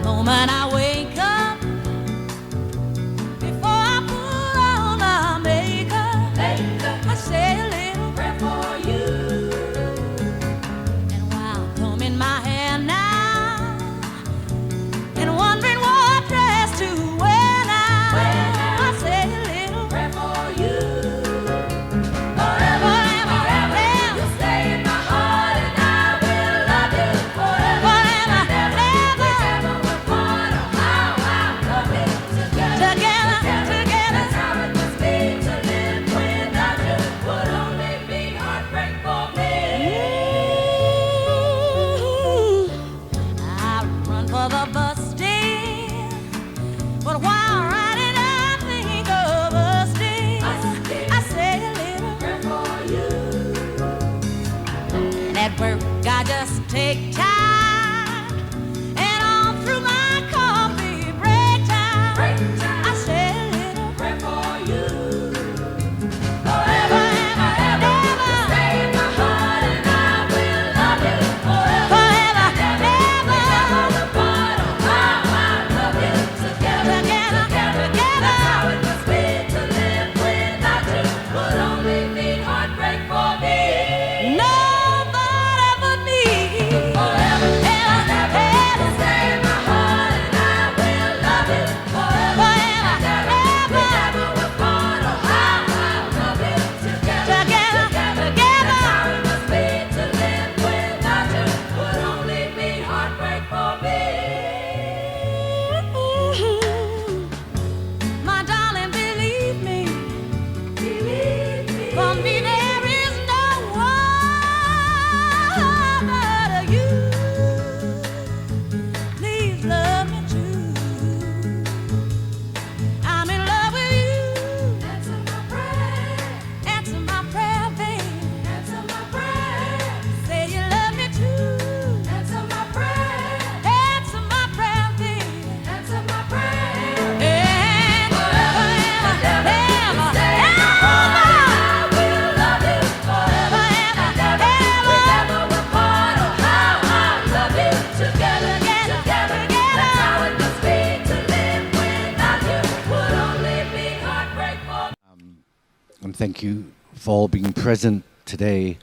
Moment I wake up, before I put on my makeup, I say a little prayer for you. And while combing my hair now, and wondering what dress to wear now, I say a little prayer for you. Forever, forever, you'll stay in my heart, and I will love you forever. I just take time, and all through my coffee break time, I say a little prayer for you. Forever, ever, ever, stay in my heart, and I will love you forever. Forever, ever, never apart. Oh, how I love you together, together. That's how it must be to live without you. Would only mean heartbreak for me. No. And thank you for all being present today,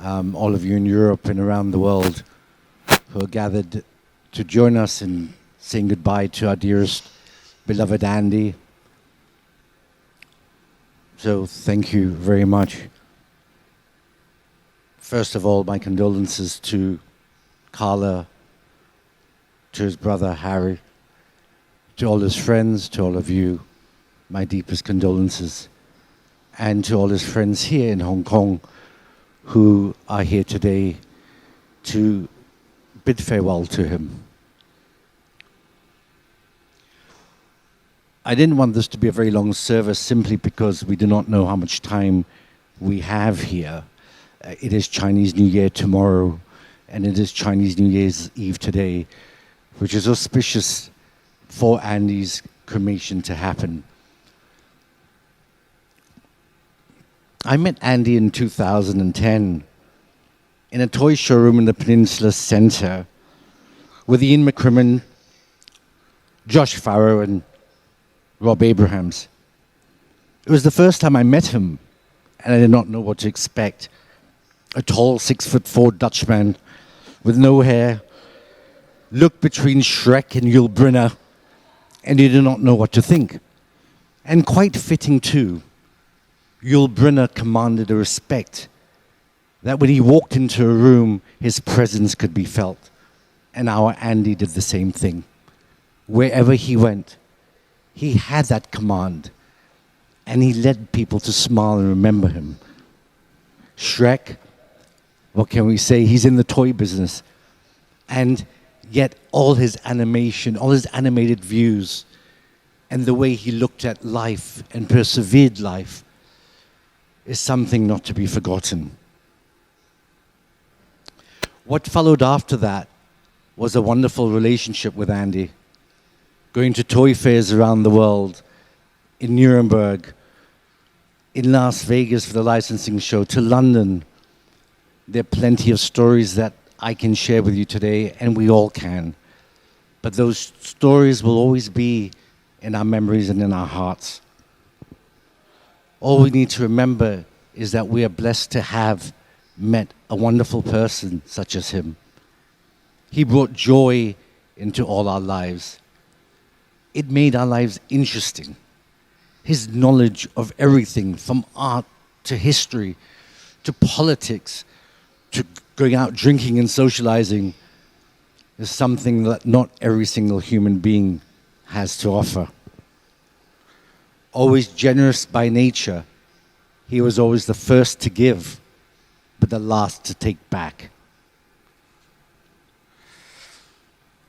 all of you in Europe and around the world who are gathered to join us in saying goodbye to our dearest, beloved Andy. So thank you very much. First of all, my condolences to Carla, to his brother Harry, to all his friends, to all of you, my deepest condolences. And to all his friends here in Hong Kong who are here today to bid farewell to him. I didn't want this to be a very long service simply because we do not know how much time we have here. It is Chinese New Year tomorrow, and it is Chinese New Year's Eve today, which is auspicious for Andy's cremation to happen. I met Andy in 2010 in a toy showroom in the Peninsula Centre with Ian McCrimmon, Josh Farrow and Rob Abrahams. It was the first time I met him, and I did not know what to expect. A tall 6'4" Dutchman with no hair, looked between Shrek and Yul Brynner, and you did not know what to think. And quite fitting too. Yul Brynner commanded a respect that when he walked into a room, his presence could be felt. And our Andy did the same thing. Wherever he went, he had that command. And he led people to smile and remember him. Shrek, what can we say? He's in the toy business. And yet all his animation, all his animated views, and the way he looked at life and persevered life is something not to be forgotten. What followed after that was a wonderful relationship with Andy. going to toy fairs around the world, in Nuremberg, in Las Vegas for the licensing show, to London. There are plenty of stories that I can share with you today, and we all can. But those stories will always be in our memories and in our hearts. All we need to remember is that we are blessed to have met a wonderful person such as him. He brought joy into all our lives. It made our lives interesting. His knowledge of everything, from art to history to politics to going out drinking and socializing, is something that not every single human being has to offer. Always generous by nature, he was always the first to give, but the last to take back.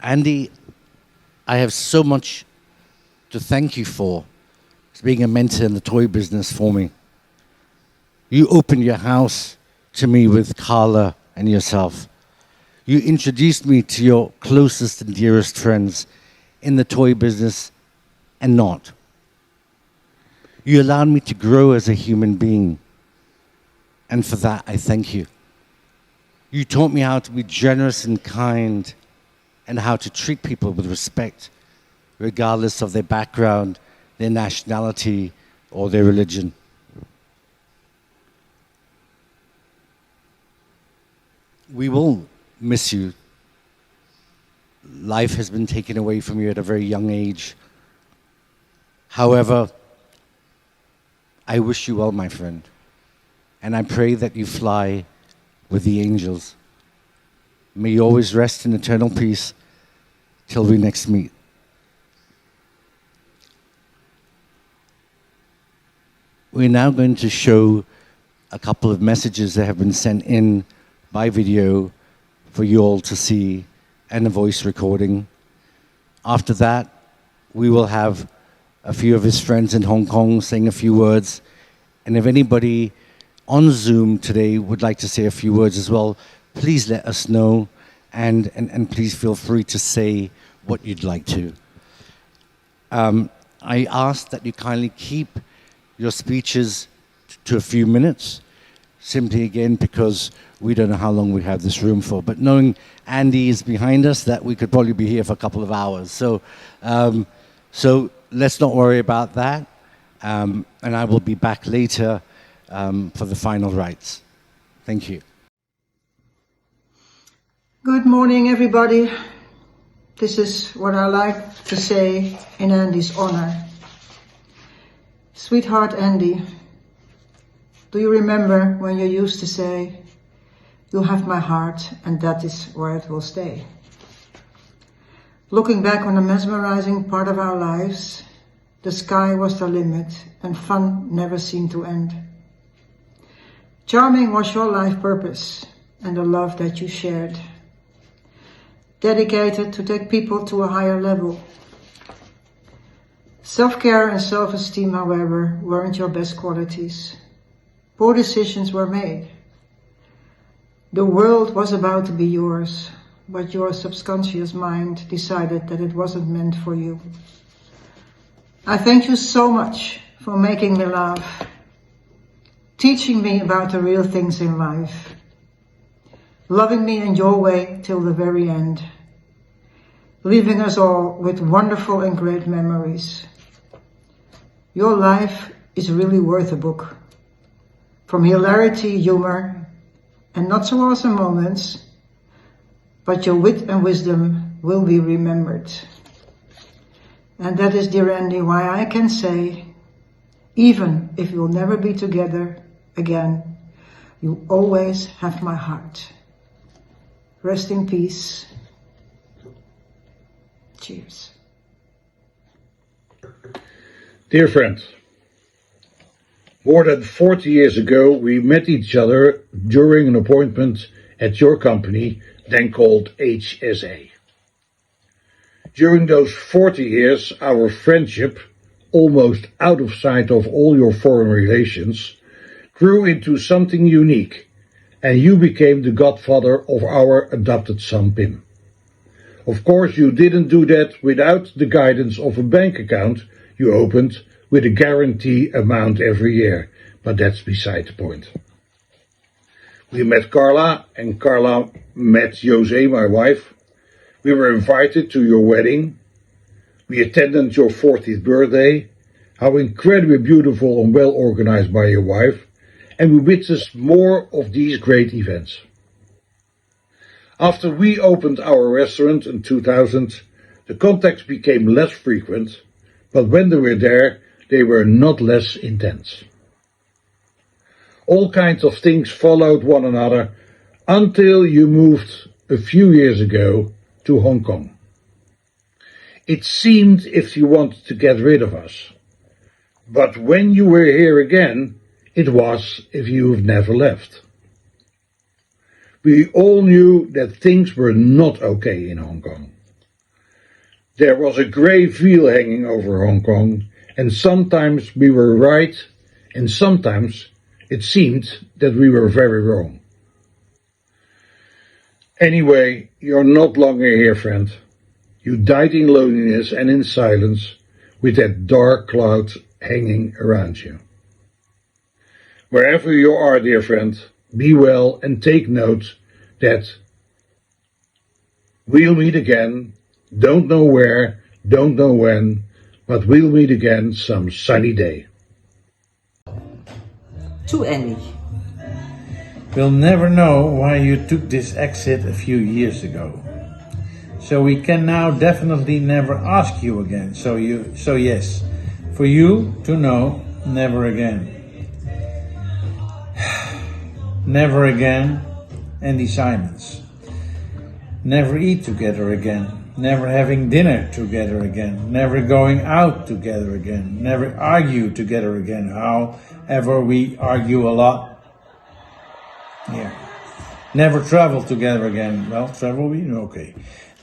Andy, I have so much to thank you for being a mentor in the toy business for me. You opened your house to me with Carla and yourself. You introduced me to your closest and dearest friends in the toy business and not. You allowed me to grow as a human being, and for that I thank you. You taught me how to be generous and kind and how to treat people with respect, regardless of their background, their nationality, or their religion. We will miss you. Life has been taken away from you at a very young age. However, I wish you well, my friend, and I pray that you fly with the angels. May you always rest in eternal peace till we next meet. We're now going to show a couple of messages that have been sent in by video for you all to see, and a voice recording. After that, we will have a few of his friends in Hong Kong saying a few words. And if anybody on Zoom today would like to say a few words as well, please let us know, and please feel free to say what you'd like to. I ask that you kindly keep your speeches to a few minutes, simply again because we don't know how long we have this room for. But knowing Andy is behind us, that we could probably be here for a couple of hours. So let's not worry about that. And I will be back later for the final rites. Thank you. Good morning, everybody. This is what I like to say in Andy's honor. Sweetheart Andy, do you remember when you used to say, "You have my heart and that is where it will stay"? Looking back on a mesmerizing part of our lives, the sky was the limit and fun never seemed to end. Charming was your life purpose and the love that you shared. Dedicated to take people to a higher level. Self-care and self-esteem, however, weren't your best qualities. Poor decisions were made. The world was about to be yours, but your subconscious mind decided that it wasn't meant for you. I thank you so much for making me laugh, teaching me about the real things in life, loving me in your way till the very end, leaving us all with wonderful and great memories. Your life is really worth a book. From hilarity, humor, and not so awesome moments, but your wit and wisdom will be remembered. And that is, dear Andy, why I can say, even if we'll never be together again, you always have my heart. Rest in peace. Cheers. Dear friend, more than 40 years ago, we met each other during an appointment at your company, then called HSA. During those 40 years, our friendship, almost out of sight of all your foreign relations, grew into something unique, and you became the godfather of our adopted son Pim. Of course, you didn't do that without the guidance of a bank account you opened with a guarantee amount every year, but that's beside the point. We met Carla, and Carla met José, my wife. We were invited to your wedding. We attended your 40th birthday. How incredibly beautiful and well organized by your wife. And we witnessed more of these great events. After we opened our restaurant in 2000, the contacts became less frequent, but when they were there, they were not less intense. All kinds of things followed one another until you moved a few years ago to Hong Kong. It seemed if you wanted to get rid of us. But when you were here again, it was if you've never left. We all knew that things were not okay in Hong Kong. There was a grey veil hanging over Hong Kong, and sometimes we were right, and sometimes it seemed that we were very wrong. Anyway, you're not longer here, friend. You died in loneliness and in silence, with that dark cloud hanging around you. Wherever you are, dear friend, be well and take note that we'll meet again, don't know where, don't know when, but we'll meet again some sunny day. To Annie. We'll never know why you took this exit a few years ago. So we can now definitely never ask you again. So yes, for you to know, never again. Never again, Andy Simons. Never eat together again. Never having dinner together again. Never going out together again. Never argue together again. However, we argue a lot. Yeah. Never travel together again. Well, travel we? Okay.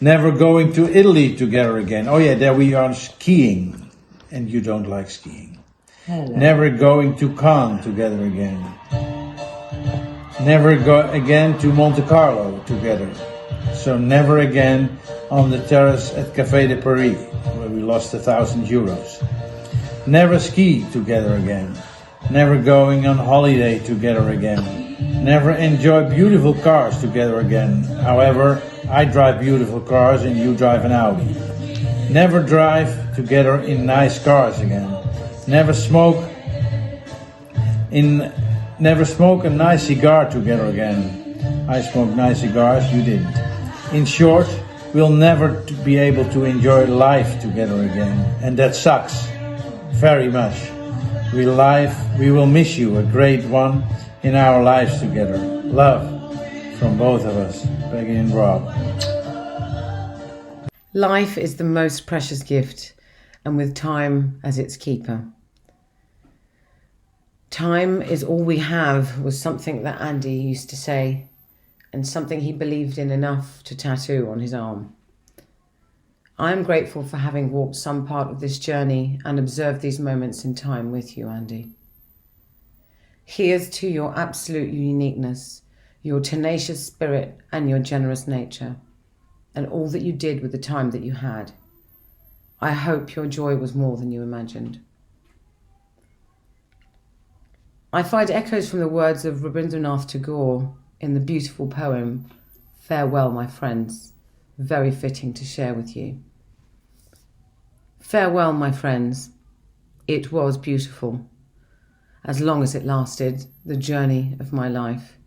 Never going to Italy together again. Oh yeah, there we are skiing. And you don't like skiing. Hello. Never going to Cannes together again. Never go again to Monte Carlo together. So never again on the terrace at Café de Paris, where we lost €1,000. Never ski together again. Never going on holiday together again. Never enjoy beautiful cars together again. However, I drive beautiful cars and you drive an Audi. Never drive together in nice cars again. Never smoke a nice cigar together again. I smoked nice cigars, you didn't. In short, we'll never be able to enjoy life together again. And that sucks very much. We will miss you, a great one in our lives together. Love from both of us, Peggy and Rob. Life is the most precious gift, and with time as its keeper. Time is all we have was something that Andy used to say, and something he believed in enough to tattoo on his arm. I am grateful for having walked some part of this journey and observed these moments in time with you, Andy. Here's to your absolute uniqueness, your tenacious spirit and your generous nature, and all that you did with the time that you had. I hope your joy was more than you imagined. I find echoes from the words of Rabindranath Tagore in the beautiful poem, Farewell, My Friends, very fitting to share with you. Farewell, my friends. It was beautiful. As long as it lasted, the journey of my life.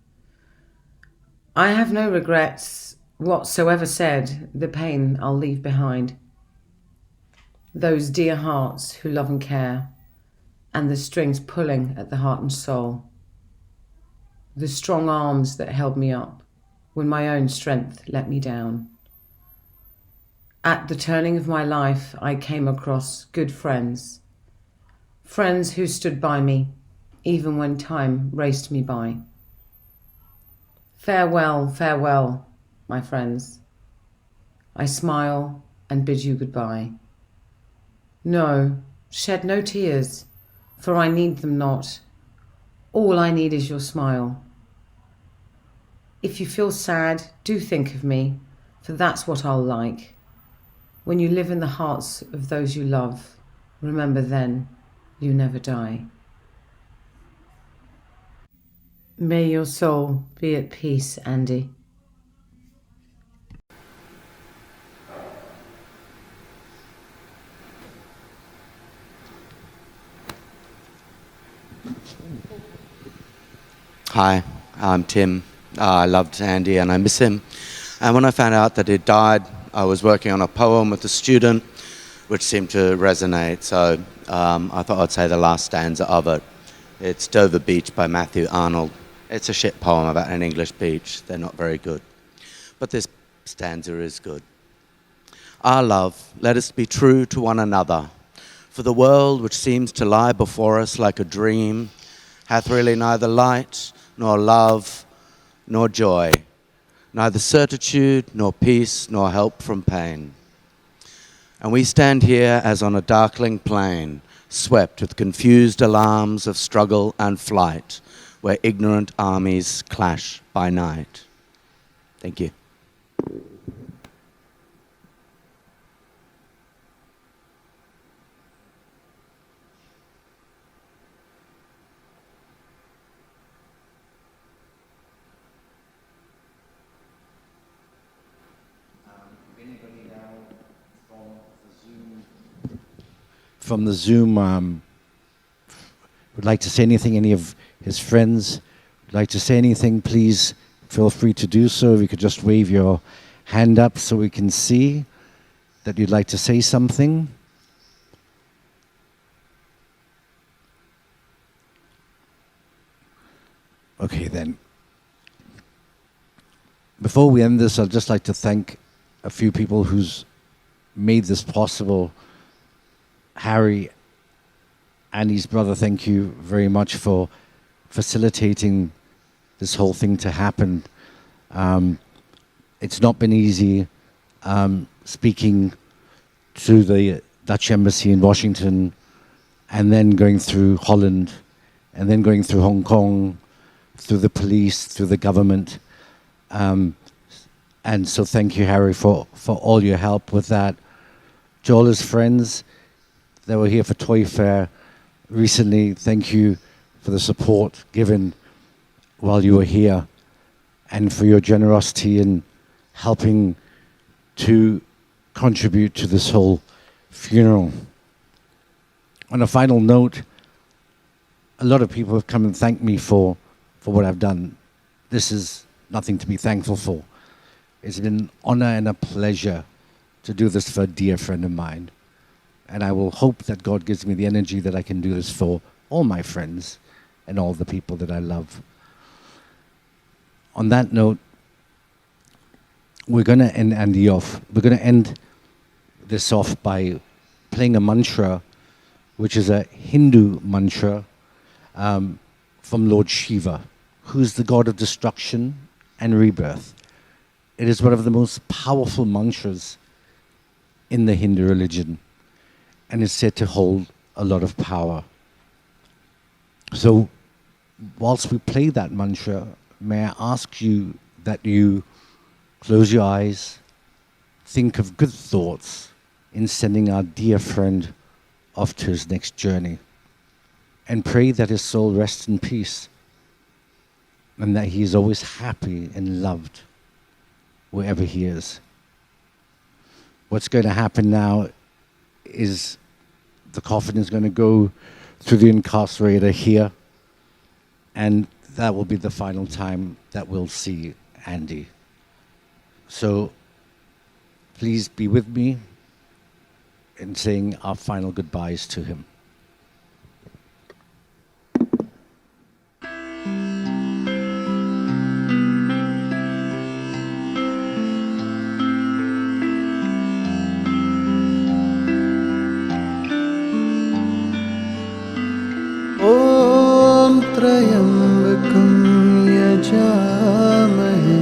I have no regrets, whatsoever said, the pain I'll leave behind. Those dear hearts who love and care, and the strings pulling at the heart and soul. The strong arms that held me up when my own strength let me down. At the turning of my life, I came across good friends. Friends who stood by me, even when time raced me by. Farewell, farewell, my friends. I smile and bid you goodbye. No, shed no tears, for I need them not. All I need is your smile. If you feel sad, do think of me, for that's what I'll like. When you live in the hearts of those you love, remember then, you never die. May your soul be at peace, Andy. Hi, I'm Tim. I loved Andy and I miss him. And when I found out that he'd died, I was working on a poem with a student which seemed to resonate. So I thought I'd say the last stanza of it. It's Dover Beach by Matthew Arnold. It's a shit poem about an English beach. They're not very good. But this stanza is good. Our love, let us be true to one another. For the world which seems to lie before us like a dream hath really neither light nor love nor joy, neither certitude nor peace nor help from pain. And we stand here as on a darkling plain, swept with confused alarms of struggle and flight, where ignorant armies clash by night. Thank you. From the Zoom, would like to say anything, any of his friends would like to say anything, please feel free to do so. If you could just wave your hand up so we can see that you'd like to say something. Okay, then. Before we end this, I'd just like to thank a few people who's made this possible. Harry and his brother, thank you very much for facilitating this whole thing to happen. It's not been easy speaking to the Dutch embassy in Washington and then going through Holland and then going through Hong Kong, through the police, through the government. And so thank you, Harry, for all your help with that. To all his friends that were here for Toy Fair recently, thank you for the support given while you were here and for your generosity in helping to contribute to this whole funeral. On a final note, a lot of people have come and thanked me for what I've done. This is nothing to be thankful for. It's been an honor and a pleasure to do this for a dear friend of mine. And I will hope that God gives me the energy that I can do this for all my friends and all the people that I love. On that note, we're going to end Andy off. We're going to end this off by playing a mantra, which is a Hindu mantra from Lord Shiva, who's the god of destruction and rebirth. It is one of the most powerful mantras in the Hindu religion, and is said to hold a lot of power. So, whilst we play that mantra, may I ask you that you close your eyes, think of good thoughts in sending our dear friend off to his next journey, and pray that his soul rests in peace, and that he is always happy and loved wherever he is. What's going to happen now is the coffin is going to go through the incarcerator here, and that will be the final time that we'll see Andy. So please be with me in saying our final goodbyes to him. त्र्यम्बकं यजामहे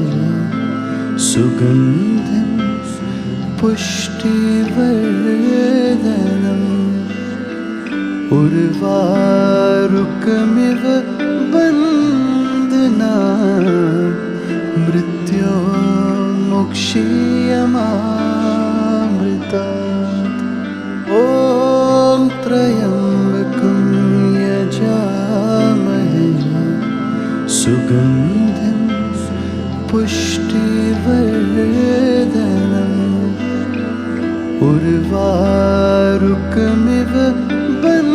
सुगन्धिं पुष्टिवर्धनम् उर्वारुकमिव बन्धनान् मृत्योर्मोक्ष मुक्षीयमामृतात् ॐ त्र्यम्बकं यजामहे सुगन्धिं पुष्टिवर्धनम् उर्वारुकमिव बन्धनात्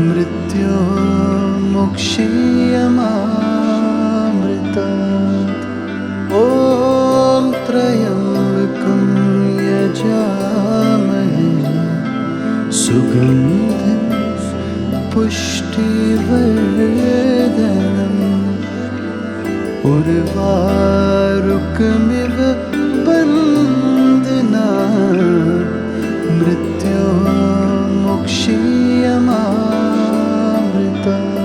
मृत्योर्मुक्षीयमामृतात् ॐ त्र्यम्बकं यजामहे सुगन्धिं पुष्टिवर्धनम् उर्वारुकमिव बन्धनात् मृत्योर्मुक्षीयमामृतात्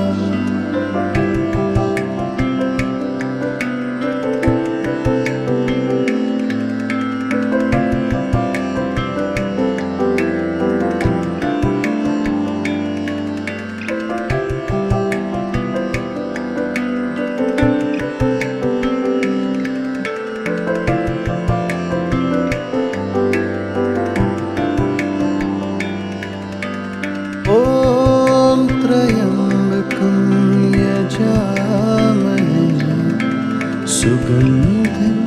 ॐ त्र्यम्बकं यजामहे सुगन्धिं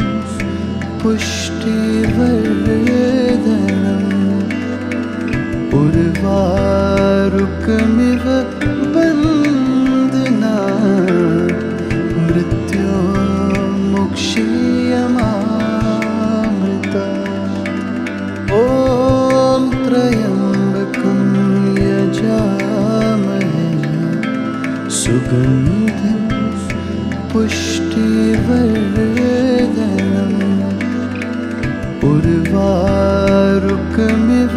पुष्टिवर्धनम् उर्वारुकमिव बन्धनात् मृत्योर्मुक्षीयमामृतात् ॐ त्र्यम्बकं यजामहे सुगन्धिं पुष्टिवर्धनम् उर्वारुकमिव